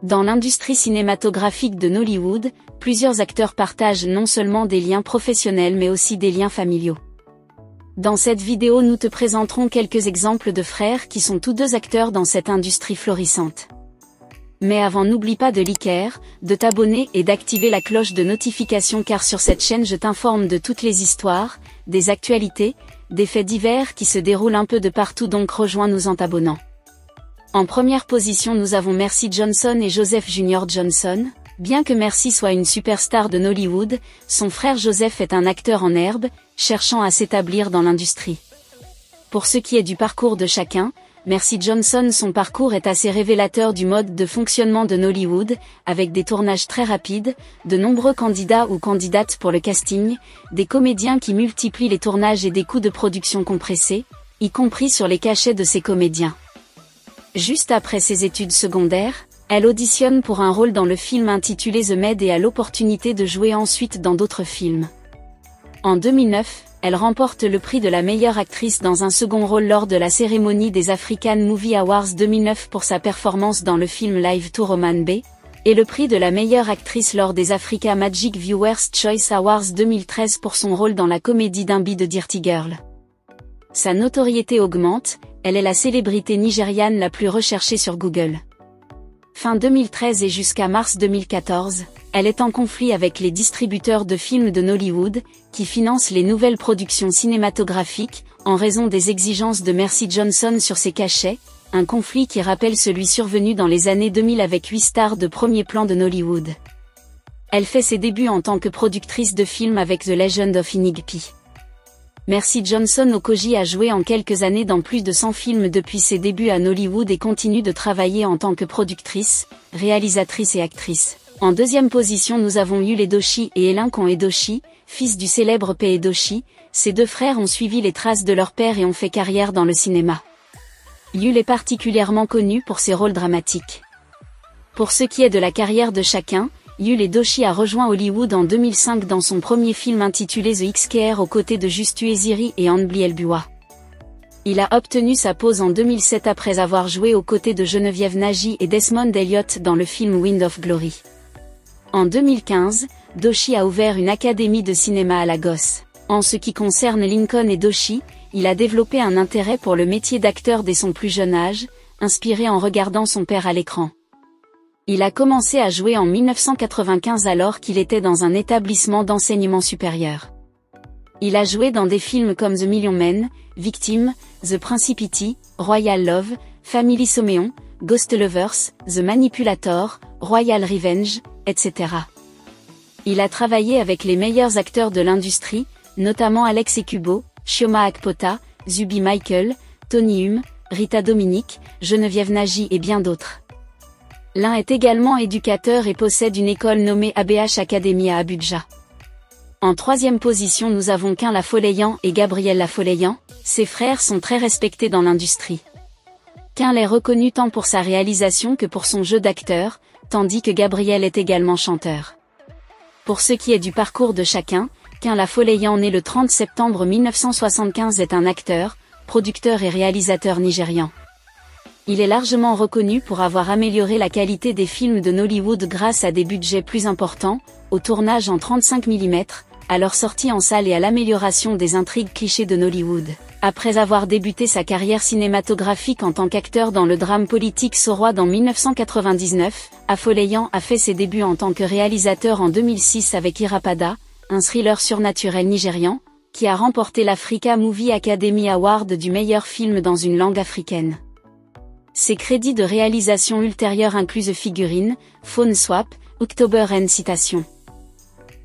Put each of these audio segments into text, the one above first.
Dans l'industrie cinématographique de Nollywood, plusieurs acteurs partagent non seulement des liens professionnels mais aussi des liens familiaux. Dans cette vidéo, nous te présenterons quelques exemples de frères qui sont tous deux acteurs dans cette industrie florissante. Mais avant, n'oublie pas de liker, de t'abonner et d'activer la cloche de notification car sur cette chaîne je t'informe de toutes les histoires, des actualités, des faits divers qui se déroulent un peu de partout, donc rejoins-nous en t'abonnant. En première position, nous avons Mercy Johnson et Joseph Jr. Johnson. Bien que Mercy soit une superstar de Nollywood, son frère Joseph est un acteur en herbe, cherchant à s'établir dans l'industrie. Pour ce qui est du parcours de chacun, Mercy Johnson, son parcours est assez révélateur du mode de fonctionnement de Nollywood, avec des tournages très rapides, de nombreux candidats ou candidates pour le casting, des comédiens qui multiplient les tournages et des coûts de production compressés, y compris sur les cachets de ces comédiens. Juste après ses études secondaires, elle auditionne pour un rôle dans le film intitulé The Maid et a l'opportunité de jouer ensuite dans d'autres films. En 2009, elle remporte le prix de la meilleure actrice dans un second rôle lors de la cérémonie des African Movie Awards 2009 pour sa performance dans le film Live to Roman B, et le prix de la meilleure actrice lors des Africa Magic Viewers Choice Awards 2013 pour son rôle dans la comédie Dimbi de Dirty Girl. Sa notoriété augmente, elle est la célébrité nigériane la plus recherchée sur Google. Fin 2013 et jusqu'à mars 2014, elle est en conflit avec les distributeurs de films de Nollywood, qui financent les nouvelles productions cinématographiques, en raison des exigences de Mercy Johnson sur ses cachets, un conflit qui rappelle celui survenu dans les années 2000 avec 8 stars de premier plan de Nollywood. Elle fait ses débuts en tant que productrice de films avec The Legend of Inigpi. Mercy Johnson Okoji a joué en quelques années dans plus de 100 films depuis ses débuts à Nollywood et continue de travailler en tant que productrice, réalisatrice et actrice. En deuxième position, nous avons Yul Edochie et Elinkan Edochie, fils du célèbre P. Edochie. Ces deux frères ont suivi les traces de leur père et ont fait carrière dans le cinéma. Yul est particulièrement connu pour ses rôles dramatiques. Pour ce qui est de la carrière de chacun, Yul Edochie a rejoint Hollywood en 2005 dans son premier film intitulé The XKR aux côtés de Justu Eziri et Anbli Elbua. Il a obtenu sa pause en 2007 après avoir joué aux côtés de Geneviève Nagy et Desmond Elliott dans le film Wind of Glory. En 2015, Doshi a ouvert une académie de cinéma à Lagos. En ce qui concerne Lincoln Edochie, il a développé un intérêt pour le métier d'acteur dès son plus jeune âge, inspiré en regardant son père à l'écran. Il a commencé à jouer en 1995 alors qu'il était dans un établissement d'enseignement supérieur. Il a joué dans des films comme The Million Men, Victim, The Principity, Royal Love, Family Soméon, Ghost Lovers, The Manipulator, Royal Revenge, etc. Il a travaillé avec les meilleurs acteurs de l'industrie, notamment Alex Ekubo, Chioma Akpota, Zubi Michael, Tony Hume, Rita Dominique, Geneviève Nagy et bien d'autres. L'un est également éducateur et possède une école nommée ABH Academy à Abuja. En troisième position, nous avons Quin Lafoléyan et Gabriel Lafoléyan. Ses frères sont très respectés dans l'industrie. Quin est reconnu tant pour sa réalisation que pour son jeu d'acteur, tandis que Gabriel est également chanteur. Pour ce qui est du parcours de chacun, Quin Lafoléyan, né le 30 septembre 1975, est un acteur, producteur et réalisateur nigérian. Il est largement reconnu pour avoir amélioré la qualité des films de Nollywood grâce à des budgets plus importants, au tournage en 35 mm, à leur sortie en salle et à l'amélioration des intrigues clichés de Nollywood. Après avoir débuté sa carrière cinématographique en tant qu'acteur dans le drame politique Soroid en 1999, Afoléyan a fait ses débuts en tant que réalisateur en 2006 avec Irapada, un thriller surnaturel nigérian, qui a remporté l'Africa Movie Academy Award du meilleur film dans une langue africaine. Ses crédits de réalisation ultérieure incluent The Figurine, Phone Swap, October and Citation.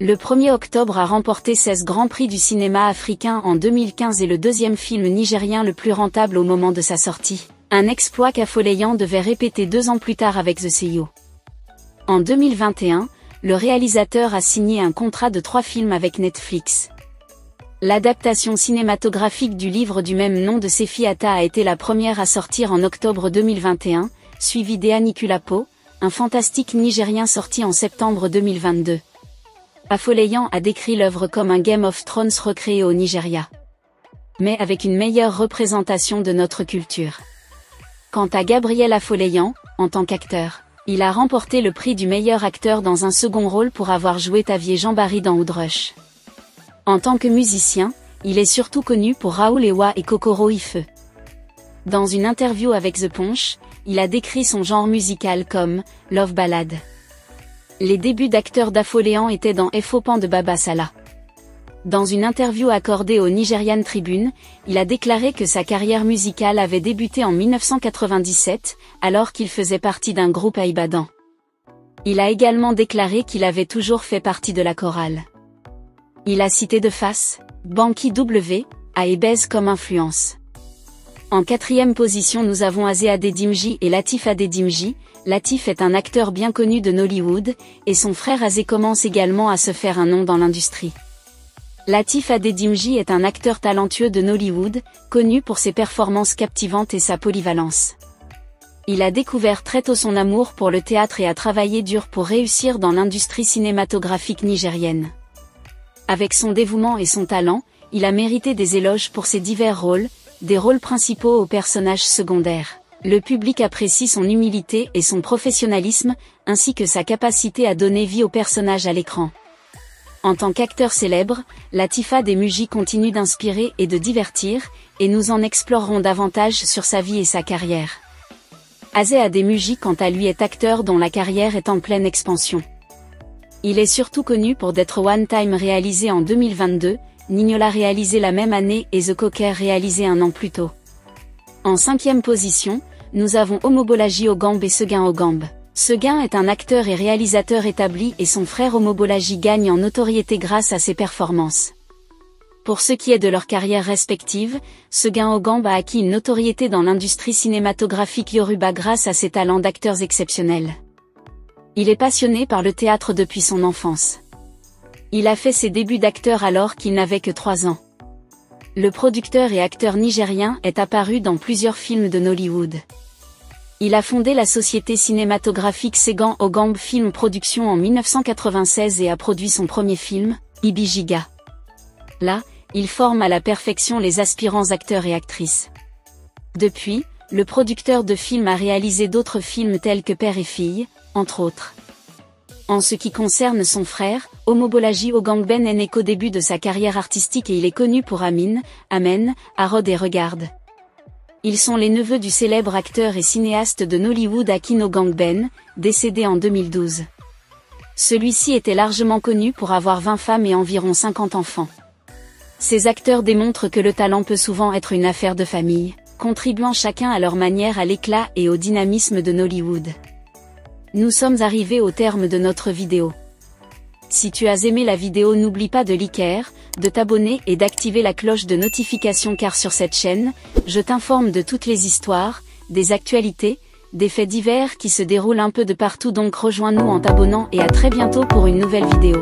Le 1er octobre a remporté 16 Grands Prix du cinéma africain en 2015 et le deuxième film nigérien le plus rentable au moment de sa sortie. Un exploit qu'Afoléyan devait répéter 2 ans plus tard avec The CEO. En 2021, le réalisateur a signé un contrat de 3 films avec Netflix. L'adaptation cinématographique du livre du même nom de Sefi Atta a été la première à sortir en octobre 2021, suivie d'Eanikulapo, un fantastique nigérien sorti en septembre 2022. Afoléyan a décrit l'œuvre comme un Game of Thrones recréé au Nigeria, mais avec une meilleure représentation de notre culture. Quant à Gabriel Afoléyan, en tant qu'acteur, Il a remporté le prix du meilleur acteur dans un second rôle pour avoir joué Tavier Jean-Barry dans Hood Rush. En tant que musicien, il est surtout connu pour Raoul Ewa et Kokoro Ife. Dans une interview avec The Punch, il a décrit son genre musical comme « Love Ballad ». Les débuts d'acteur d'Affoléan étaient dans Effopan de Baba Salah. Dans une interview accordée au Nigerian Tribune, il a déclaré que sa carrière musicale avait débuté en 1997, alors qu'il faisait partie d'un groupe à Ibadan. Il a également déclaré qu'il avait toujours fait partie de la chorale. Il a cité de face, Banky W, à Ebez comme influence. En 4e position nous avons Azé Adedimji et Latif Adedimji. Latif est un acteur bien connu de Nollywood, et son frère Azé commence également à se faire un nom dans l'industrie. Latif Adedimji est un acteur talentueux de Nollywood, connu pour ses performances captivantes et sa polyvalence. Il a découvert très tôt son amour pour le théâtre et a travaillé dur pour réussir dans l'industrie cinématographique nigérienne. Avec son dévouement et son talent, il a mérité des éloges pour ses divers rôles, des rôles principaux aux personnages secondaires. Le public apprécie son humilité et son professionnalisme, ainsi que sa capacité à donner vie aux personnages à l'écran. En tant qu'acteur célèbre, Latif Adedimji continue d'inspirer et de divertir, et nous en explorerons davantage sur sa vie et sa carrière. Azé Adedimji quant à lui est acteur dont la carrière est en pleine expansion. Il est surtout connu pour d'être One Time réalisé en 2022, Nignola réalisé la même année et The Cocker réalisé un an plus tôt. En 5e position, nous avons Omobolaji Ogambe et Seguin Ogambe. Seguin est un acteur et réalisateur établi et son frère Omobolaji gagne en notoriété grâce à ses performances. Pour ce qui est de leur carrière respective, Seguin Ogambe a acquis une notoriété dans l'industrie cinématographique yoruba grâce à ses talents d'acteurs exceptionnels. Il est passionné par le théâtre depuis son enfance. Il a fait ses débuts d'acteur alors qu'il n'avait que 3 ans. Le producteur et acteur nigérien est apparu dans plusieurs films de Nollywood. Il a fondé la société cinématographique Seguin Ogambe Film Production en 1996 et a produit son premier film, Ibijiga. Là, il forme à la perfection les aspirants acteurs et actrices. Depuis, le producteur de films a réalisé d'autres films tels que Père et Fille, entre autres. En ce qui concerne son frère, Omobolaji Ogambe n'est né qu'au début de sa carrière artistique et il est connu pour Amen, Harod et Regarde. Ils sont les neveux du célèbre acteur et cinéaste de Nollywood Akin Ogambe, décédé en 2012. Celui-ci était largement connu pour avoir 20 femmes et environ 50 enfants. Ces acteurs démontrent que le talent peut souvent être une affaire de famille, contribuant chacun à leur manière à l'éclat et au dynamisme de Nollywood. Nous sommes arrivés au terme de notre vidéo. Si tu as aimé la vidéo, n'oublie pas de liker, de t'abonner et d'activer la cloche de notification car sur cette chaîne, je t'informe de toutes les histoires, des actualités, des faits divers qui se déroulent un peu de partout, donc rejoins-nous en t'abonnant et à très bientôt pour une nouvelle vidéo.